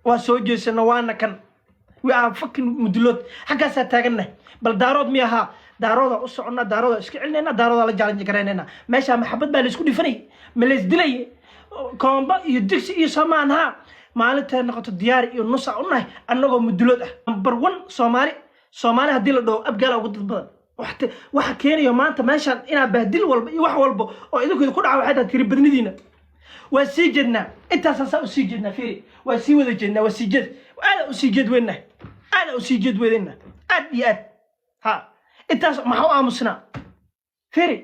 وسوجي سنوانا كان we are fucking مدلود حقا ساتاقنا بل دارود مياها دارود أسعنا دارود اسكعلنا دارود على جالن جكريننا ماشي محبت بالسكودي فني مليز دلي كومبا يدكس يسمانها maalinta noqoto diyaar iyo nus ah unahay anagoo mudulad ah number 1 Soomaali hadii la dhaw abgaal ugu dad badan waxa keenayo maanta meeshan ina bahdil walba iyo wax walba oo idinku ku dhaca waxa tiri badnidiina waa sii jeedna intaas u sii jeedna fiiri waa sii wada jeedna waa sii jeed aad u sii jeed weynna aad u sii jeed weynna aad iyo aad ha intaas maxaa aamusna fiiri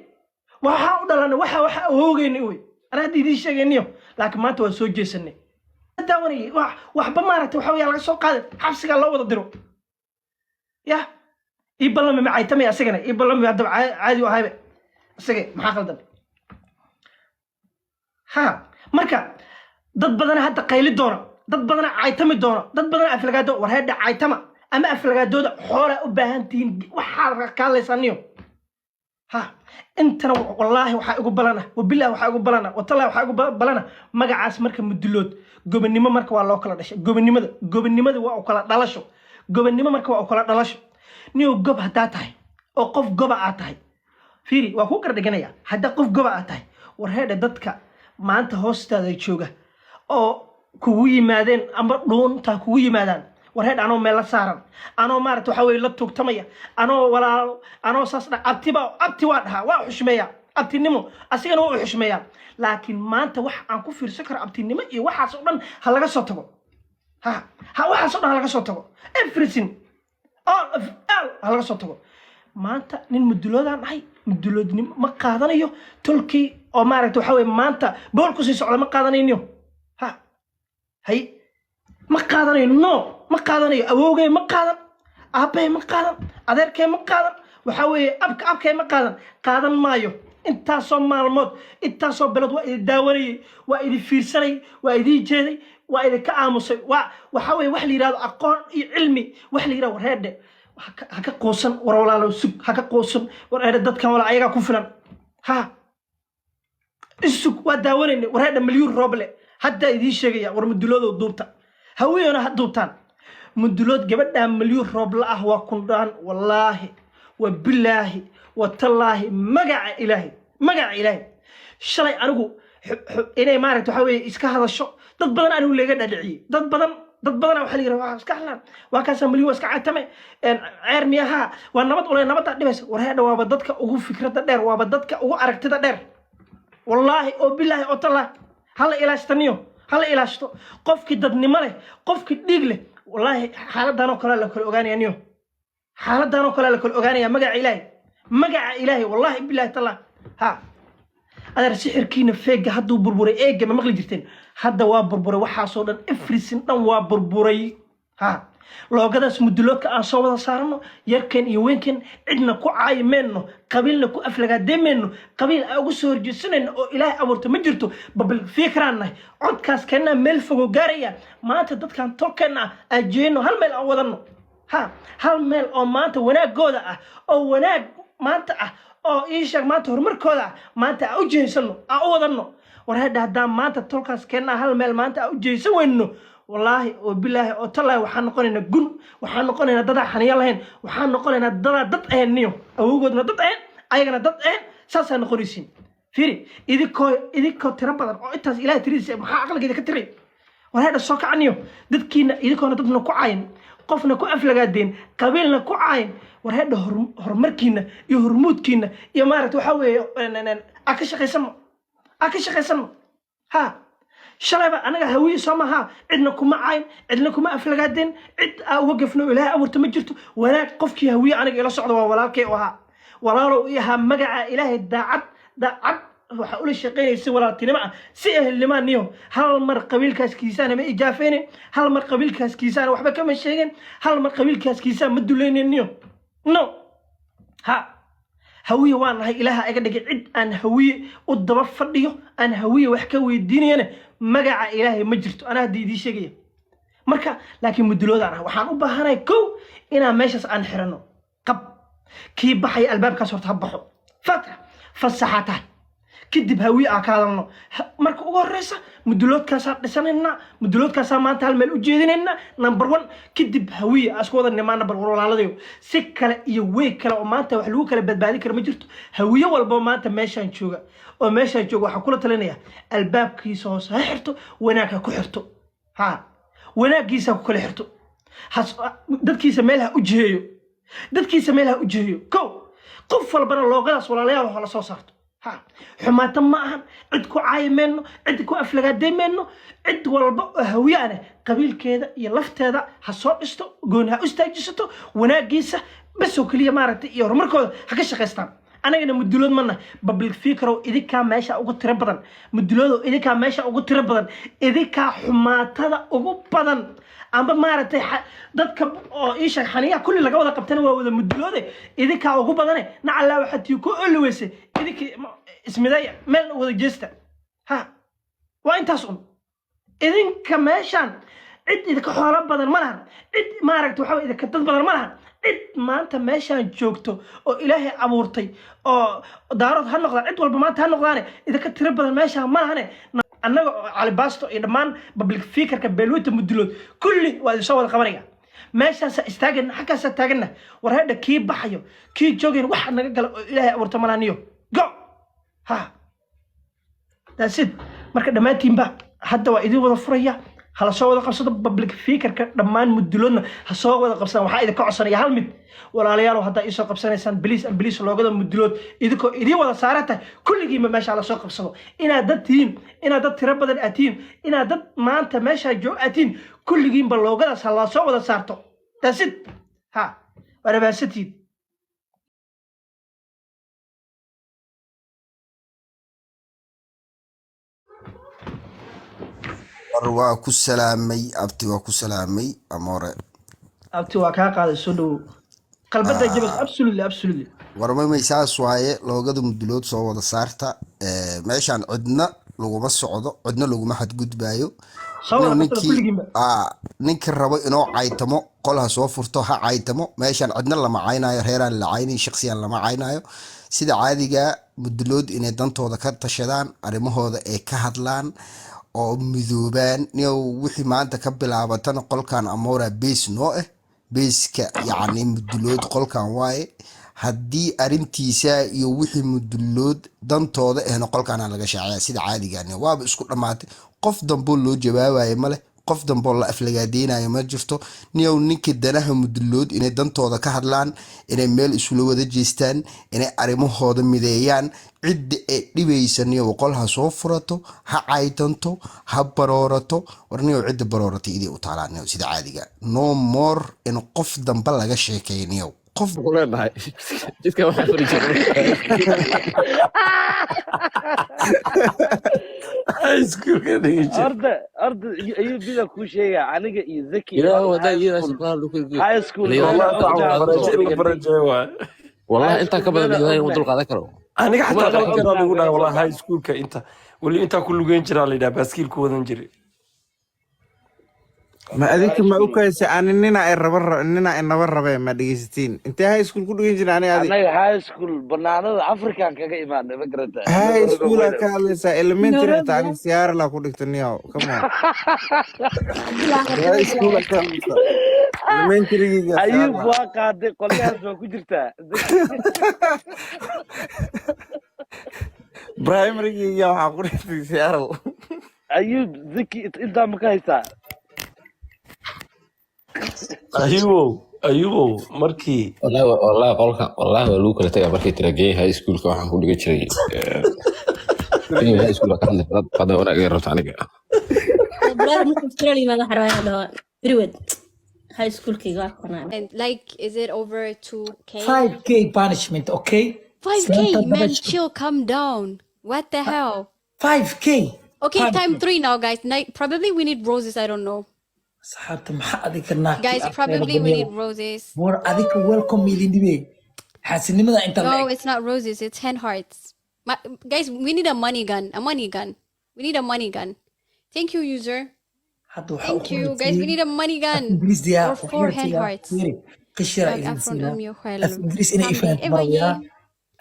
waxa u dhalan waxa oogayni way ana hadii sheegayniyo laakiin maanta waa soo jeesanay داوني وحبا مارت وحوي على سوق هذا حبسك الله وضع درو يا يبلم معي تمي أسجنه يبلم يعذب عادي وهاي أسجن محاكل دم ها مركا ضد بدنا حتى قيل الدورة ضد بدنا عيتم الدورة ضد بدنا أفلقات دو وهذا عيتم أما أفلقات دو حورة وبهانتين وحارة كله يصنيو ها انت والله waxa ugu balana wabillahi waxa ugu balana watallahi waxa ugu balana magacaas marka mudullood gobonimo marka waa loo kala dhashay gobonimada waa u kala dhalasho gobonimo marka waa u kala dhalasho niyo gob hadaa tahay oo qof goba aad tahay fiiri waa ku qardhiganaya hadaa qof goba aad tahay war heeda dadka maanta hoostaada jooga oo kugu yimaadeen ama dhuunta kugu yimaadaan warheed anoo meel la saaran anoo maarta waxa weey la tugtamaya anoo walaalo anoo saasna abti waa dhaha waa xushmeeya abtinimo asigana waa xushmeeya laakiin maanta wax aan ku fiirsan karo abtinimo iyo waxaas oo dhan ha laga soo tago ha waxaas oo dhan ha laga soo tago everything all ha laga soo tago maanta nin muduloodan ahay muduloodnimo ma qaadanayo tolkii oo maarta waxa weey maanta boolku sii socda ma qaadanayo hay ما قادني ما قادني أبوه ما قادن أبيه ما قادن أدرك ما قادن وحوي أبك ما قادن مايو أنت صوم مع الموت أنت صوم بلد وإذا داوري وإذا فيرسني وإذا جدي وإذا كأمس وحوي وحلي راد أقان علمي وحلي راد هذا هك قوسن ولا لو سب هك قوسن وهذا دت كم ولا أيها كفنا ها السوق وداورني وهذا مليون روبل حتى إذا شيء ورمدلود ودوبته هوينا هدوتان مدلود جبنا مليون روبل أهوا كندان والله وبالله وتالله مجع إلهي شلي أنو إني ما رأيت حوي إسكا هذا الشو ضد بدن أنو اللي قد أدعي ضد بدن وحلي روا إسكا هلا وكاس مليون إسكا عتمة عرميها والنبض ولا نبض بس ورهذا وابدتك أو فكرة الدير وابدتك أو أركت الدير والله وبالله وتالله هلا إلى استنيو هلا إلى شتو قفك ددنimo leh qofki dhiig leh wallahi xaaladana kala la kala ogaanayaniyo xaaladana kala la kala ogaanaya magaca ilaahay wallahi billahi taala ha adar sixirkiina feega haduu burburay eega ma maqli jirteen hadda waa burburay waxa soo dhan everything dhan waa burburay ha loogadaas muduloodka aan soo wada saarno yarkeen iyo weenkeen cidna ku caaymeeno qabiilna ku aflagaadeemeno qabiil ay ugu soo horjeesanayno oo ilaahay abuurta ma jirto babal fikraanay codkaas kana meel fogo gaaraya maanta dadkan tolkeena ajeeno hal meel aan wadano ha hal meel oo maanta wanaagooda ah oo wanaag maanta ah oo iisha maanta horumarkooda maanta aan u jeesano aan u wadano war hadda maanta tolkaas keena hal meel maanta aan u jeesan weyno والله وبالله وتالله وحنا نقولنا جن وحنا نقولنا ضد حنيا لهن وحنا نقولنا ضد نيو أو وجودنا ضد أيقنا ضد ساسا نقوليسين فيري إذا كو تربى أنت إله تريس محاقل كذا كتري وهذا الصاق عنيو ضد كينا إذا كنا ضدنا كعين قفنا كأفلق الدين قبيلنا كعين وهذا هرمركينا يهرمود كينا يمارة وحوي أكشخ يسمى ها شلبا أنا هوي سماها عندنا كم عين عندنا كم أفلقادين عد وقفنا إلها أول تمجرت ولا قفك هوي أنا إلى صعد ولا كي ولا رؤيها مجع إله دعت وحقول الشقين يسوي ولا تنمع سئه اللي ما نيو هل مر قبيل كاس كيسان ما إجافيني هل مر قبيل كاس كيسان وحبا كم الشيء هل مر قبيل كاس كيسان مدلين النيو نو ها هوي وانا هاي إلها أجد عد أن هوي والضبط فرديه أن هوي وحكوي الديني أنا مجع إلهي مجرت أنا دي شيء مركا لكن مدلود أنا وحن أبهنا كو إنا ماشس عن حرنو قب كي بحي الباب كسر تهبحه فترة فالساعته kadib hawiye aan ka hadalno marka ugu horeysa muduloodkaasaa dhisanayna muduloodkaasaa maanta hal meel u jeedinayna number 1 kadib hawiye asku wada nimaan number 1 walaaladeeyo si kale iyo way kale oo maanta wax lagu kala badbaadin karo ma jirto hawiye walba maanta meeshaan jooga oo meeshaan jooga waxa kula talinaya albaabkiisa hoos ha xirto wanaagga ku xirto ha wanaagiisa ku kala xirto dadkiisa meel ha u jeeyo dadkiisa meel ha u jeeyo qof walbana loogadaas walaalayaal waxa la soo saarto ha xumaata ma ahan cid ku caayimeenno cid ku aflagaadeemeenno cid walba oo hawiyana qabiilkeeda iyo lafteeda ha soo dhisto goon ha u istaajisato wanaagiisa bas oo kaliya maaragtay iyo horumarkooda ha ka shaqeystaan anagana mudulood mana public figure idinka meesha ugu tiro badan mudulood idinka meesha ugu tiro badan idinka xumaatada ugu badan amba maaragtay dadka oo isha xaniya kulli laga wada qabtana waa wada muduloode idinka ugu badan nacala waxa tii ku olweysay idinka ismiday meel wada jeesta ha waa intaas idinka meeshan cid idinka xoolo badan ma lahan cid maaragtay waxa idinka dad badan ma lahan cid maanta meeshaan joogto oo ilaahay abuurtay oo daarad ha noqdaan cid walba maanta ha noqdaan idinka tiro badan meeshaan ma lahan annaga cali baasto iyo dhammaan public figure-ka beelweyta mudulood kulli waa isoo wada qabanaya meeshaas istaagana xaggaas taagana war hadda kii baxayo kii joogeen wax naga gala oo ilaahay abuurtay malaaniyo go ha that's it marka dhamaantiinba hadda waa idin wada furaya hala soo wada qabsado public figure-ka dhammaan muduloodna ha soo wada qabsadaan waxa idin ka codsanaya hal mid walaalayaal hadda isoo qabsanaysaan please loogada mudulood idinkoo idin wada saarata kulligiima meesha la soo qabsado inaad dad tihiin inaad dad tiro badan aatiin inaad dad maanta meesha joog aatiin kulligiinba loogadaas la soo wada saarto that's it ha warabaasatid waa ku salaamay abti waa ku salaamay amore abti waa ka qaaday soo dhow qalbada jabas absolutely warmay saas waaye loogada mudulood soo wada saarta meeshaan cidna laguma socdo cidna laguma xadgudbaayo ninka rabo inuu caytamo qolha soo furto ha caytamo meeshaan cidna lama caynayo reeraan la caynayo shakhsiyan lama caynayo sida caadiga mudulood inay dantooda ka tashadaan arrimahooda ay ka hadlaan oo midoobaan wixii maanta ka bilaabatana qolkan amora base noo beeska yacni mudulood qolkan waaye haddii arintiisa iyo wixii mudulood dantooda ahna qolkan laga shaaciyaa sida caadigan waaba isku dhamaatay qof dambo loo jawaabayo male qof dambo la aflagaadeynayo ma jirto ninkii danaha mudulood inay dantooda ka hadlaan inay meel isula wada jeestaan inay arrimahooda mideeyaan cidda ee dhibaysa qol ha soo furato ha caytanto ha baroorato war cidda barooratay idii u taalaan sida caadiga no more in qof damba laga sheekeyniyo qof leenahay jidka waxa furi jiray iskuulka dhigay arda ayuu bida ku sheegay aniga iyo Zaki wada yira shaqada ku high school والله انت كبد ilaahay uu dul qaadan karo aniga xataa qalab jira lagu dhahay wallahi high schoolka inta ku lugeyn jira la yiraahdaa baaskiilku wadan jiray ma adinka ma u kaysay anina ay naba rabay ma dhageysatiin intee high school ku dhugan jiraan aniga high school banaanada Afrikaan kaga imaanay ma garata high school ka hadlaysa elementary taani siyaar la ku dhigtaniyo come on high school ka hadlaysa elementary ayuu waa qaaday qolkaas waa ku jirtaa primary iyo waxa ku dhigtay siyaar ayuu Zaki inta ma ka haysaa ayubo markii wallahi qolka wallahi waa lagu kala tagay markii tiragay high schoolka waxaan ku dhiga jiray high schoolka kan qada wanaag ay rabta aniga brother muxuu Australia ma xaraayado period high school kiga qanaan And like, is it over 2K? 5K punishment, okay? 5K, man, chill, calm down. What the hell? 5K. Okay, time 3 now, guys. Probably we need roses. I don't know. صحابتي ما حد كنا Guys, probably we need roses. more أديك welcome ميليندي حاسين ماذا أنت No, it's not roses. It's 10 hearts. Guys, we need a money gun. We need a money gun. Thank you, user. Thank you, guys. We need a money gun. Or 4 hand hearts. قشرة Like, إنسان Afron Omio Khwail. إنجليز إني إفهم مرة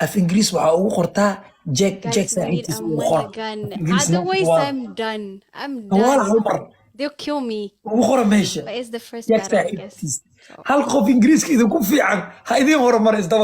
af ingiriis waxaa ugu qortaa jack Guys, we need saaxiibtiis a ugu qor money gun. ingiriisna Otherwise, waa I'm done. I'm waala hal done. mar They'll kill me. ugu qora meesha But it's the first jack battle, I guess. saaxiibtiis hal qof ingiriiska idinku fiican ha idiin horumara isdaba